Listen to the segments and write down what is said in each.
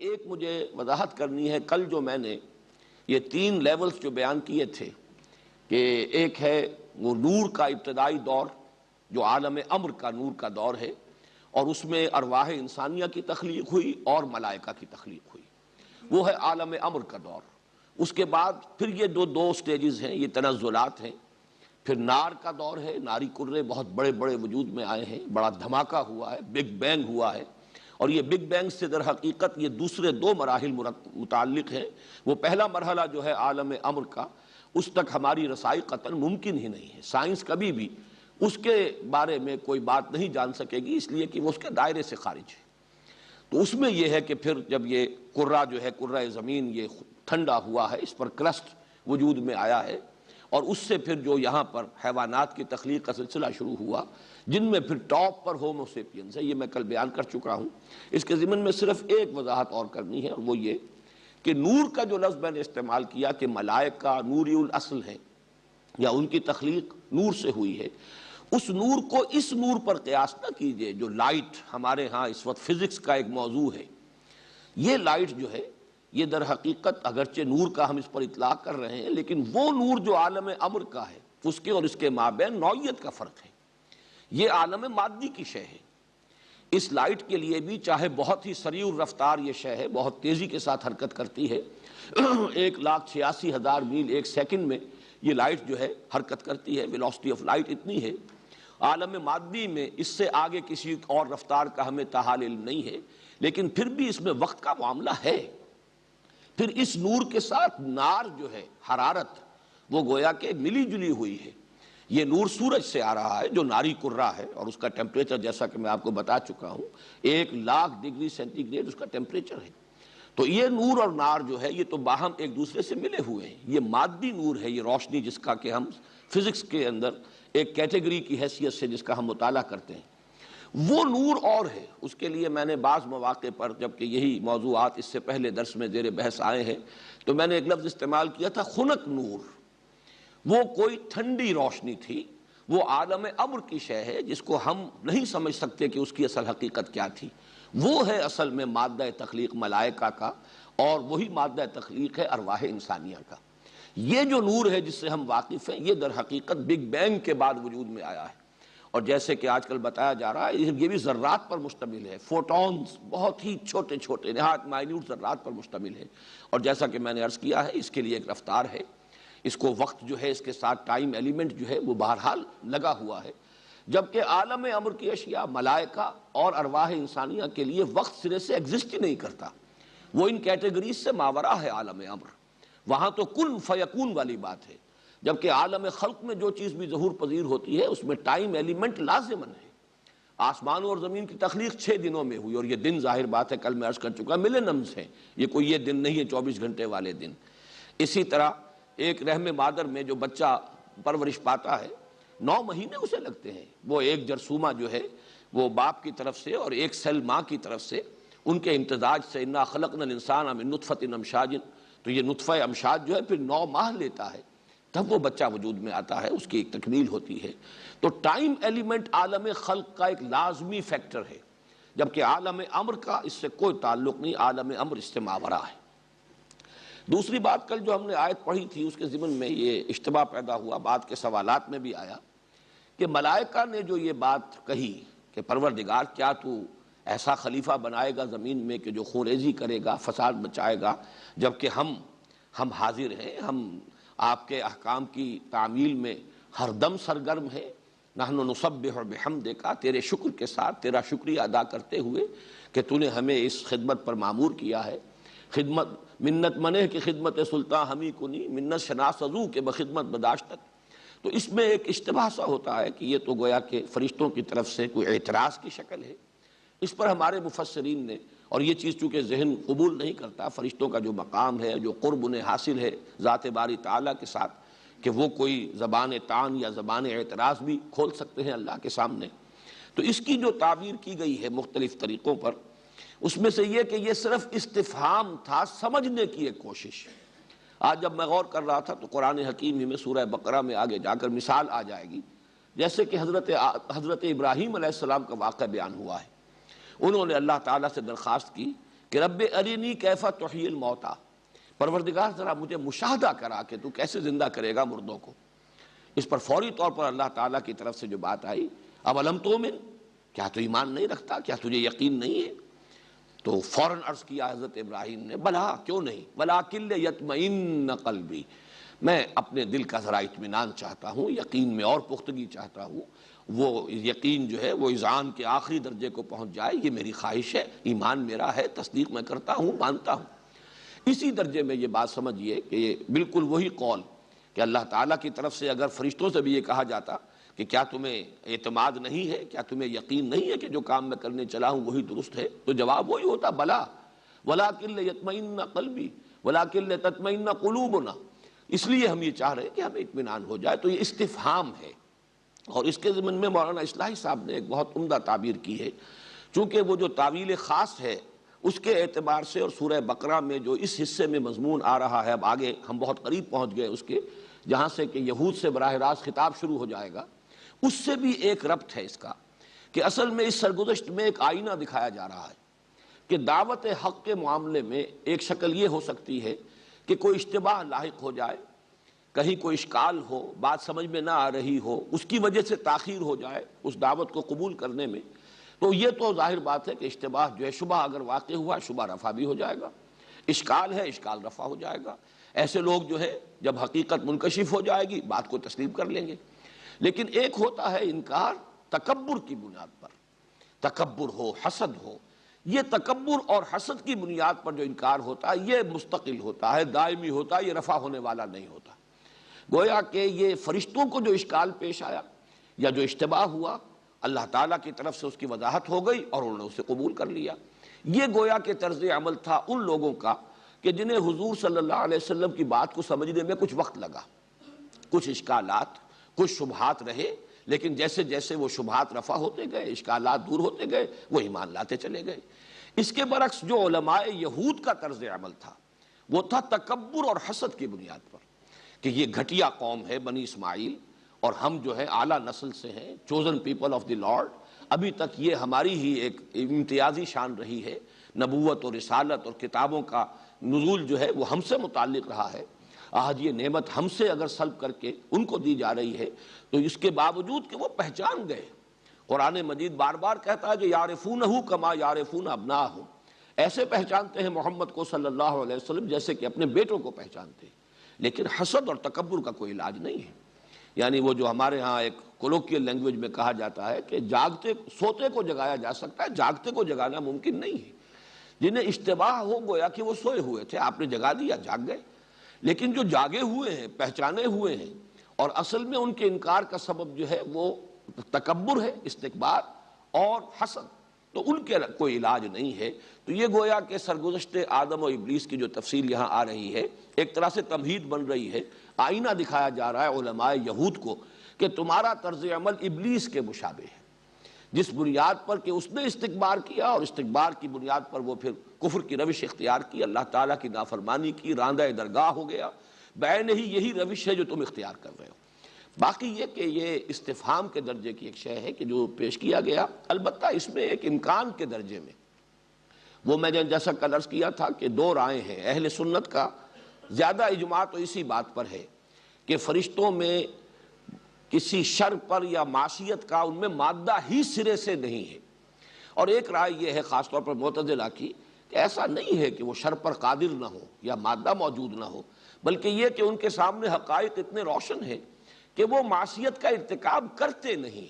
ایک مجھے وضاحت کرنی ہے، کل جو میں نے یہ 3 لیولز جو بیان کیے تھے کہ ایک ہے وہ نور کا ابتدائی دور جو عالم امر کا نور کا دور ہے، اور اس میں ارواح انسانیہ کی تخلیق ہوئی اور ملائکہ کی تخلیق ہوئی، وہ ہے عالم امر کا دور۔ اس کے بعد پھر یہ دو سٹیجز ہیں، یہ تنزلات ہیں۔ پھر نار کا دور ہے، ناری کرے بہت بڑے بڑے وجود میں آئے ہیں، بڑا دھماکہ ہوا ہے، بگ بینگ ہوا ہے، اور یہ بگ بینگ سے در حقیقت یہ دوسرے 2 مراحل متعلق ہیں۔ وہ پہلا مرحلہ جو ہے عالم امر کا، اس تک ہماری رسائی قطعاً ممکن ہی نہیں ہے، سائنس کبھی بھی اس کے بارے میں کوئی بات نہیں جان سکے گی، اس لیے کہ وہ اس کے دائرے سے خارج ہے۔ تو اس میں یہ ہے کہ پھر جب یہ کرہ جو ہے کرہ زمین یہ ٹھنڈا ہوا ہے، اس پر کرسٹ وجود میں آیا ہے، اور اس سے پھر جو یہاں پر حیوانات کی تخلیق کا سلسلہ شروع ہوا، جن میں پھر ٹاپ پر ہومو سیپینز ہے، یہ میں کل بیان کر چکا ہوں۔ اس کے ضمن میں صرف ایک وضاحت اور کرنی ہے، اور وہ یہ کہ نور کا جو لفظ میں نے استعمال کیا کہ ملائکہ نوری الاصل ہے یا ان کی تخلیق نور سے ہوئی ہے، اس نور کو اس نور پر قیاس نہ کیجئے جو لائٹ ہمارے ہاں اس وقت فزکس کا ایک موضوع ہے۔ یہ لائٹ جو ہے یہ در حقیقت اگرچہ نور کا ہم اس پر اطلاق کر رہے ہیں، لیکن وہ نور جو عالم امر کا ہے اس کے اور اس کے مابین نوعیت کا فرق ہے۔ یہ عالم مادی کی شے ہے۔ اس لائٹ کے لیے بھی چاہے بہت ہی سریع الرفتار یہ شے ہے، بہت تیزی کے ساتھ حرکت کرتی ہے، 1,86,000 میل ایک سیکنڈ میں یہ لائٹ جو ہے حرکت کرتی ہے، ویلوسٹی آف لائٹ اتنی ہے۔ عالم مادی میں اس سے آگے کسی اور رفتار کا ہمیں تاحال علم نہیں ہے، لیکن پھر بھی اس میں وقت کا معاملہ ہے۔ پھر اس نور کے ساتھ نار جو ہے حرارت وہ گویا کہ ملی جلی ہوئی ہے۔ یہ نور سورج سے آ رہا ہے جو ناری کرہ ہے، اور اس کا ٹیمپریچر جیسا کہ میں آپ کو بتا چکا ہوں 1,00,000 ڈگری سینٹی گریڈ اس کا ٹیمپریچر ہے۔ تو یہ نور اور نار جو ہے یہ تو باہم ایک دوسرے سے ملے ہوئے ہیں۔ یہ مادی نور ہے، یہ روشنی جس کا کہ ہم فزکس کے اندر ایک کیٹیگری کی حیثیت سے جس کا ہم مطالعہ کرتے ہیں، وہ نور اور ہے۔ اس کے لیے میں نے بعض مواقع پر جبکہ یہی موضوعات اس سے پہلے درس میں زیر بحث آئے ہیں تو میں نے ایک لفظ استعمال کیا تھا خنک نور۔ وہ کوئی ٹھنڈی روشنی تھی، وہ عالم امر کی شے ہے جس کو ہم نہیں سمجھ سکتے کہ اس کی اصل حقیقت کیا تھی۔ وہ ہے اصل میں مادہ تخلیق ملائکہ کا، اور وہی مادہ تخلیق ہے ارواح انسانیہ کا۔ یہ جو نور ہے جس سے ہم واقف ہیں یہ در حقیقت بگ بینگ کے بعد وجود میں آیا ہے، اور جیسے کہ آج کل بتایا جا رہا ہے یہ بھی ذرات پر مشتمل ہے، فوٹونز بہت ہی چھوٹے چھوٹے نہایت مائنیوٹ ذرات پر مشتمل ہے، اور جیسا کہ میں نے عرض کیا ہے اس کے لیے ایک رفتار ہے، اس کو وقت جو ہے اس کے ساتھ ٹائم ایلیمنٹ جو ہے وہ بہرحال لگا ہوا ہے، جبکہ عالم امر کی اشیاء ملائکہ اور ارواح انسانیہ کے لیے وقت سرے سے ایگزسٹ ہی نہیں کرتا، وہ ان کیٹیگریز سے ماورا ہے عالم امر۔ وہاں تو کن فیکون والی بات ہے، جبکہ عالم خلق میں جو چیز بھی ظہور پذیر ہوتی ہے اس میں ٹائم ایلیمنٹ لازماً ہے۔ آسمانوں اور زمین کی تخلیق 6 دنوں میں ہوئی، اور یہ دن ظاہر بات ہے کل میں عرض کر چکا ملینمز ہیں، یہ کوئی یہ دن نہیں ہے 24 گھنٹے والے دن۔ اسی طرح ایک رحم مادر میں جو بچہ پرورش پاتا ہے 9 مہینے اسے لگتے ہیں، وہ ایک جرثومہ جو ہے وہ باپ کی طرف سے اور ایک سیل ماں کی طرف سے ان کے امتزاج سے انا خلقنا الانسان من نطفۃ امشاج، تو یہ نطفہ امشاج جو ہے پھر 9 ماہ لیتا ہے، تب وہ بچہ وجود میں آتا ہے، اس کی ایک تکمیل ہوتی ہے۔ تو ٹائم ایلیمنٹ عالم خلق کا ایک لازمی فیکٹر ہے، جبکہ عالم امر کا اس سے کوئی تعلق نہیں، عالم امر اس سے ماورا ہے۔ دوسری بات کل جو ہم نے آیت پڑھی تھی اس کے ضمن میں یہ اشتباہ پیدا ہوا، بعد کے سوالات میں بھی آیا کہ ملائکہ نے جو یہ بات کہی کہ پروردگار کیا تو ایسا خلیفہ بنائے گا زمین میں کہ جو خون ریزی کرے گا، فساد مچائے گا، جبکہ ہم حاضر ہیں، ہم آپ کے احکام کی تعمیل میں ہر دم سرگرم ہیں، نحن نسبح بحمدک، تیرے شکر کے ساتھ تیرا شکریہ ادا کرتے ہوئے کہ تو نے ہمیں اس خدمت پر مامور کیا ہے۔ خدمت منت منہ کی خدمت سلطان ہمی کنی، منت شناس ازو کے بخدمت بداشتک۔ تو اس میں ایک اشتباہ سا ہوتا ہے کہ یہ تو گویا کہ فرشتوں کی طرف سے کوئی اعتراض کی شکل ہے۔ اس پر ہمارے مفسرین نے، اور یہ چیز چونکہ ذہن قبول نہیں کرتا، فرشتوں کا جو مقام ہے، جو قرب انہیں حاصل ہے ذات باری تعالیٰ کے ساتھ کہ وہ کوئی زبان طعن یا زبان اعتراض بھی کھول سکتے ہیں اللہ کے سامنے، تو اس کی جو تعبیر کی گئی ہے مختلف طریقوں پر، اس میں سے یہ کہ یہ صرف استفہام تھا، سمجھنے کی ایک کوشش۔ آج جب میں غور کر رہا تھا تو قرآن حکیم ہی میں سورہ بقرہ میں آگے جا کر مثال آ جائے گی، جیسے کہ حضرت ابراہیم علیہ السلام کا واقعہ بیان ہوا ہے۔ انہوں نے اللہ تعالیٰ سے درخواست کی کہ رب ارینی کیف تحیی الموتا، پروردگار ذرا مجھے مشاہدہ کرا کہ تو کیسے زندہ کرے گا مردوں کو۔ اس پر فوری طور پر اللہ تعالیٰ کی طرف سے جو بات آئی، اولم تؤمن، کیا تو ایمان نہیں رکھتا، کیا تجھے یقین نہیں ہے؟ تو فوراً عرض کیا حضرت ابراہیم نے، بلا کیوں نہیں، ولکن لیطمئن قلبی، میں اپنے دل کا ذرا اطمینان چاہتا ہوں، یقین میں اور پختگی چاہتا ہوں، وہ یقین جو ہے وہ اذعان کے آخری درجے کو پہنچ جائے، یہ میری خواہش ہے، ایمان میرا ہے، تصدیق میں کرتا ہوں، مانتا ہوں۔ اسی درجے میں یہ بات سمجھیے کہ یہ بالکل وہی قول کہ اللہ تعالیٰ کی طرف سے اگر فرشتوں سے بھی یہ کہا جاتا کہ کیا تمہیں اعتماد نہیں ہے، کیا تمہیں یقین نہیں ہے کہ جو کام میں کرنے چلا ہوں وہی درست ہے، تو جواب وہی ہوتا، بلا ولکن لیطمئن قلبی ولکن لتطمئن قلوبنا۔ اس لیے ہم یہ چاہ رہے ہیں کہ ہمیں اطمینان ہو جائے۔ تو یہ استفہام ہے، اور اس کے ضمن میں مولانا اصلاحی صاحب نے ایک بہت عمدہ تعبیر کی ہے، چونکہ وہ جو تعویل خاص ہے اس کے اعتبار سے، اور سورہ بقرہ میں جو اس حصے میں مضمون آ رہا ہے، اب آگے ہم بہت قریب پہنچ گئے اس کے، جہاں سے کہ یہود سے براہ راست خطاب شروع ہو جائے گا، اس سے بھی ایک ربط ہے اس کا، کہ اصل میں اس سرگزشت میں ایک آئینہ دکھایا جا رہا ہے کہ دعوت حق کے معاملے میں ایک شکل یہ ہو سکتی ہے کہ کوئی اشتباہ لاحق ہو جائے، کہیں کوئی اشکال ہو، بات سمجھ میں نہ آ رہی ہو، اس کی وجہ سے تاخیر ہو جائے اس دعوت کو قبول کرنے میں، تو یہ تو ظاہر بات ہے کہ اشتباہ جو ہے، شبہ اگر واقع ہوا، شبہ رفع بھی ہو جائے گا، اشکال ہے، اشکال رفع ہو جائے گا۔ ایسے لوگ جو ہے جب حقیقت منکشف ہو جائے گی بات کو تسلیم کر لیں گے۔ لیکن ایک ہوتا ہے انکار تکبر کی بنیاد پر، تکبر ہو، حسد ہو، یہ تکبر اور حسد کی بنیاد پر جو انکار ہوتا ہے یہ مستقل ہوتا ہے، دائمی ہوتا ہے، یہ رفع ہونے والا نہیں ہوتا۔ گویا کہ یہ فرشتوں کو جو اشکال پیش آیا یا جو اشتباہ ہوا، اللہ تعالیٰ کی طرف سے اس کی وضاحت ہو گئی اور انہوں نے اسے قبول کر لیا۔ یہ گویا کہ طرز عمل تھا ان لوگوں کا کہ جنہیں حضور صلی اللہ علیہ وسلم کی بات کو سمجھنے میں کچھ وقت لگا، کچھ اشکالات، کچھ شبہات رہے، لیکن جیسے جیسے وہ شبہات رفع ہوتے گئے، اشکالات دور ہوتے گئے، وہ ایمان لاتے چلے گئے۔ اس کے برعکس جو علماء یہود کا طرز عمل تھا وہ تھا تکبر اور حسد کی بنیاد پر، کہ یہ گھٹیا قوم ہے بنی اسماعیل، اور ہم جو ہے اعلیٰ نسل سے ہیں، chosen people of the lord, ابھی تک یہ ہماری ہی ایک امتیازی شان رہی ہے، نبوت اور رسالت اور کتابوں کا نزول جو ہے وہ ہم سے متعلق رہا ہے، آج یہ نعمت ہم سے اگر سلب کر کے ان کو دی جا رہی ہے، تو اس کے باوجود کہ وہ پہچان گئے۔ قرآن مجید بار بار کہتا ہے کہ یعرفونہ کما یعرفون ابناءہم، ایسے پہچانتے ہیں محمد کو صلی اللہ علیہ وسلم جیسے کہ اپنے بیٹوں کو پہچانتے ہیں۔ لیکن حسد اور تکبر کا کوئی علاج نہیں ہے، یعنی وہ جو ہمارے ہاں ایک کولوکیل لینگویج میں کہا جاتا ہے کہ سوتے کو جگایا جا سکتا ہے، جاگتے کو جگانا ممکن نہیں ہے۔ جنہیں اشتباہ ہو گویا کہ وہ سوئے ہوئے تھے، آپ نے جگا دیا، جاگ گئے، لیکن جو جاگے ہوئے ہیں، پہچانے ہوئے ہیں، اور اصل میں ان کے انکار کا سبب جو ہے وہ تکبر ہے، استکبار اور حسد، تو ان کے کوئی علاج نہیں ہے۔ تو یہ گویا کہ سرگزشت آدم و ابلیس کی جو تفصیل یہاں آ رہی ہے، ایک طرح سے تمہید بن رہی ہے، آئینہ دکھایا جا رہا ہے علماء یہود کو کہ تمہارا طرز عمل ابلیس کے مشابہ ہے، جس بنیاد پر کہ اس نے استکبار کیا، اور استکبار کی بنیاد پر وہ پھر کفر کی روش اختیار کی، اللہ تعالیٰ کی نافرمانی کی، راندہ درگاہ ہو گیا۔ بعین ہی یہی روش ہے جو تم اختیار کر رہے ہو۔ باقی یہ کہ یہ استفہام کے درجے کی ایک شے ہے کہ جو پیش کیا گیا، البتہ اس میں ایک امکان کے درجے میں، وہ میں نے جیسا کل عرض کیا تھا کہ دو رائے ہیں اہل سنت کا، زیادہ اجماع تو اسی بات پر ہے کہ فرشتوں میں کسی شر پر یا معصیت کا ان میں مادہ ہی سرے سے نہیں ہے، اور ایک رائے یہ ہے خاص طور پر معتزلہ کی کہ ایسا نہیں ہے کہ وہ شر پر قادر نہ ہو یا مادہ موجود نہ ہو، بلکہ یہ کہ ان کے سامنے حقائق اتنے روشن ہیں کہ وہ معصیت کا ارتکاب کرتے نہیں۔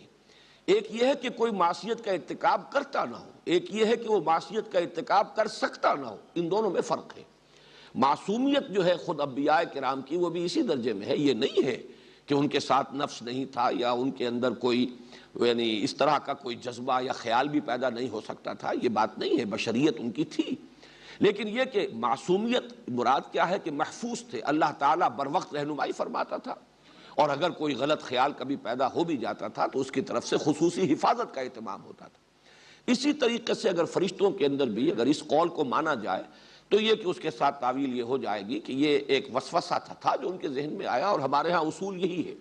ایک یہ ہے کہ کوئی معصیت کا ارتکاب کرتا نہ ہو، ایک یہ ہے کہ وہ معصیت کا ارتکاب کر سکتا نہ ہو، ان دونوں میں فرق ہے۔ معصومیت جو ہے خود انبیاء کرام کی وہ بھی اسی درجے میں ہے، یہ نہیں ہے کہ ان کے ساتھ نفس نہیں تھا یا ان کے اندر کوئی یعنی اس طرح کا کوئی جذبہ یا خیال بھی پیدا نہیں ہو سکتا تھا، یہ بات نہیں ہے، بشریت ان کی تھی۔ لیکن یہ کہ معصومیت مراد کیا ہے کہ محفوظ تھے، اللہ تعالیٰ بر وقت رہنمائی فرماتا تھا، اور اگر کوئی غلط خیال کبھی پیدا ہو بھی جاتا تھا تو اس کی طرف سے خصوصی حفاظت کا اہتمام ہوتا تھا۔ اسی طریقے سے اگر فرشتوں کے اندر بھی اگر اس قول کو مانا جائے تو یہ کہ اس کے ساتھ تعویل یہ ہو جائے گی کہ یہ ایک وسوسہ تھا جو ان کے ذہن میں آیا، اور ہمارے ہاں اصول یہی ہے،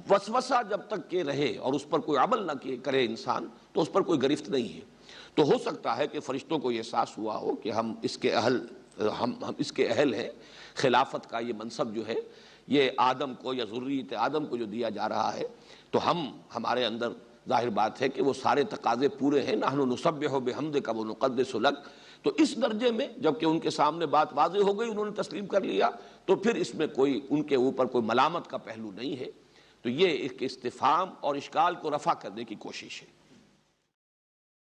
وسوسہ جب تک کہ رہے اور اس پر کوئی عمل نہ کرے انسان تو اس پر کوئی گرفت نہیں ہے۔ تو ہو سکتا ہے کہ فرشتوں کو یہ احساس ہوا ہو کہ ہم اس کے اہل ہیں، خلافت کا یہ منصب جو ہے یہ آدم کو یا ذریت آدم کو جو دیا جا رہا ہے، تو ہمارے اندر ظاہر بات ہے کہ وہ سارے تقاضے پورے ہیں، نحن نسبح بحمدک ونقدس لک۔ تو اس درجے میں جب کہ ان کے سامنے بات واضح ہو گئی، انہوں نے تسلیم کر لیا، تو پھر اس میں ان کے اوپر کوئی ملامت کا پہلو نہیں ہے۔ تو یہ ایک استفہام اور اشکال کو رفع کرنے کی کوشش ہے۔